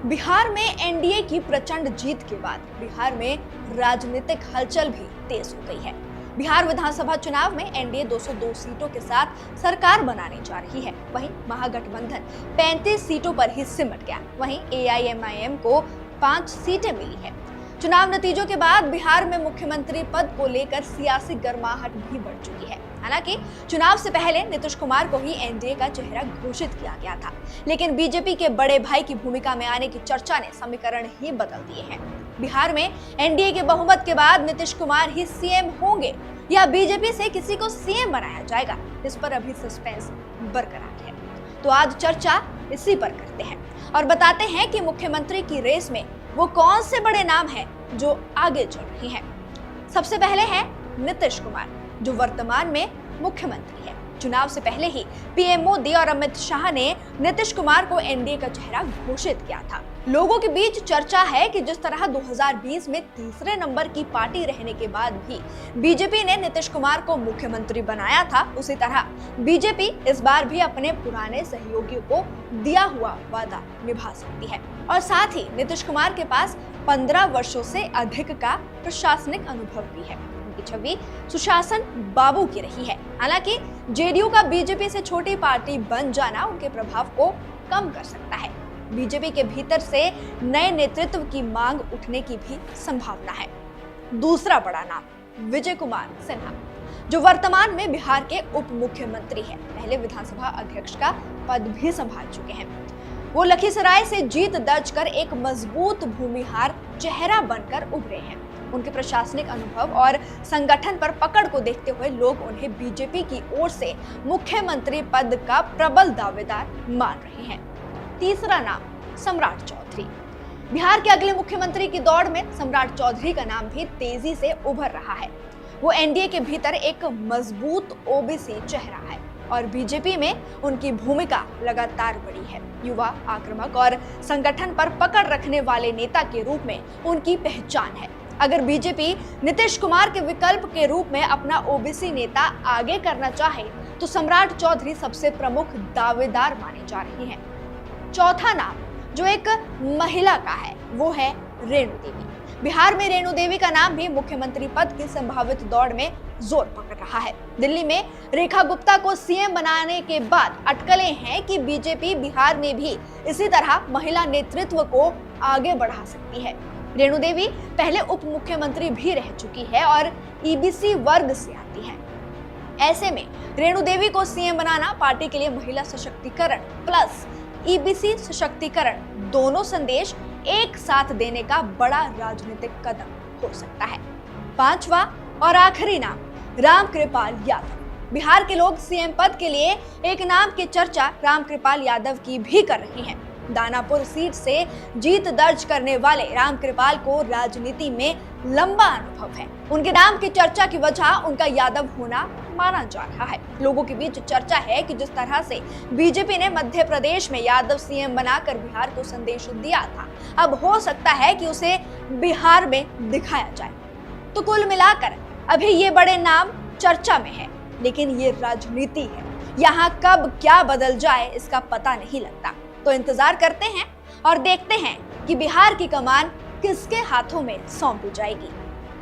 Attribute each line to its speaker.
Speaker 1: बिहार में एनडीए की प्रचंड जीत के बाद बिहार में राजनीतिक हलचल भी तेज हो गई है। बिहार विधानसभा चुनाव में एनडीए 202 सीटों के साथ सरकार बनाने जा रही है। वहीं महागठबंधन 35 सीटों पर ही सिमट गया। वहीं एआईएमआईएम को 5 सीटें मिली है। चुनाव नतीजों के बाद बिहार में मुख्यमंत्री पद को लेकर सियासी गर्माहट भी बढ़ चुकी है। हालांकि चुनाव से पहले नीतीश कुमार को ही एनडीए का चेहरा घोषित किया गया था, लेकिन बीजेपी के बड़े भाई की भूमिका में आने की चर्चा ने समीकरण ही बदल दिए हैं। बिहार में एनडीए के बहुमत के बाद नीतीश कुमार ही सीएम होंगे या बीजेपी से किसी को सीएम बनाया जाएगा, इस पर अभी सस्पेंस बरकरार है। तो आज चर्चा इसी पर करते हैं और बताते हैं कि मुख्यमंत्री की रेस में वो कौन से बड़े नाम हैं जो आगे चल रहे हैं। सबसे पहले है नीतीश कुमार, जो वर्तमान में मुख्यमंत्री है। चुनाव से पहले ही पीएम मोदी और अमित शाह ने नीतीश कुमार को एनडीए का चेहरा घोषित किया था। लोगों के बीच चर्चा है कि जिस तरह 2020 में तीसरे नंबर की पार्टी रहने के बाद भी बीजेपी ने नीतीश कुमार को मुख्यमंत्री बनाया था, उसी तरह बीजेपी इस बार भी अपने पुराने सहयोगियों को दिया हुआ वादा निभा सकती है। और साथ ही नीतीश कुमार के पास 15 वर्षों से अधिक का प्रशासनिक अनुभव भी है। उनकी छवि सुशासन बाबू की रही है। हालांकि जेडीयू का बीजेपी से छोटी पार्टी बन जाना उनके प्रभाव को कम कर सकता है। बीजेपी के भीतर से नए नेतृत्व की मांग उठने की भी संभावना है। दूसरा बड़ा नाम विजय कुमार सिन्हा, जो वर्तमान में बिहार के उप मुख्यमंत्री हैं। पहले विधानसभा अध्यक्ष का पद भी संभाल चुके हैं। वो लखीसराय से जीत दर्ज कर एक मजबूत भूमिहार चेहरा बनकर उभरे हैं। उनके प्रशासनिक अनुभव और संगठन पर पकड़ को देखते हुए लोग उन्हें बीजेपी की ओर से मुख्यमंत्री पद का प्रबल दावेदार मान रहे हैं। तीसरा नाम सम्राट चौधरी। बिहार के अगले मुख्यमंत्री की दौड़ में सम्राट चौधरी का नाम भी तेजी से उभर रहा है। वो एनडीए के भीतर एक मजबूत ओबीसी चेहरा है और बीजेपी में उनकी भूमिका लगातार बढ़ी है। युवा, आक्रामक और संगठन पर पकड़ रखने वाले नेता के रूप में उनकी पहचान है। अगर बीजेपी नीतीश कुमार के विकल्प के रूप में अपना ओबीसी नेता आगे करना चाहे तो सम्राट चौधरी सबसे प्रमुख दावेदार माने जा रहे हैं। चौथा नाम जो एक महिला का है वो है रेणु देवी। बिहार में रेणु देवी का नाम भी मुख्यमंत्री पद की संभावित दौड़ में जोर पकड़ रहा है। दिल्ली में रेखा गुप्ता को सीएम बनाने के बाद अटकलें हैं कि बीजेपी बिहार में भी इसी तरह महिला नेतृत्व को आगे बढ़ा सकती है। रेणु देवी पहले उप मुख्यमंत्री भी रह चुकी है और ईबीसी वर्ग से आती है। ऐसे में रेणु देवी को सीएम बनाना पार्टी के लिए महिला सशक्तिकरण प्लस ईबीसी सशक्तिकरण दोनों संदेश एक साथ देने का बड़ा राजनीतिक कदम हो सकता है। पांचवा और आखिरी नाम रामकृपाल यादव। बिहार के लोग सीएम पद के लिए एक नाम की चर्चा रामकृपाल यादव की भी कर रहे हैं। दानापुर सीट से जीत दर्ज करने वाले रामकृपाल को राजनीति में लंबा अनुभव है। उनके नाम की चर्चा की वजह उनका यादव होना माना जा रहा है। लोगों के बीच चर्चा है कि जिस तरह से बीजेपी ने मध्य प्रदेश में यादव सीएम बनाकर बिहार को संदेश दिया था, अब हो सकता है कि उसे बिहार में दिखाया जाए। तो कुल मिलाकर अभी ये बड़े नाम चर्चा में है, लेकिन ये राजनीति है। यहाँ कब क्या बदल जाए इसका पता नहीं लगता। तो इंतजार करते हैं और देखते हैं कि बिहार की कमान किसके हाथों में सौंपी जाएगी।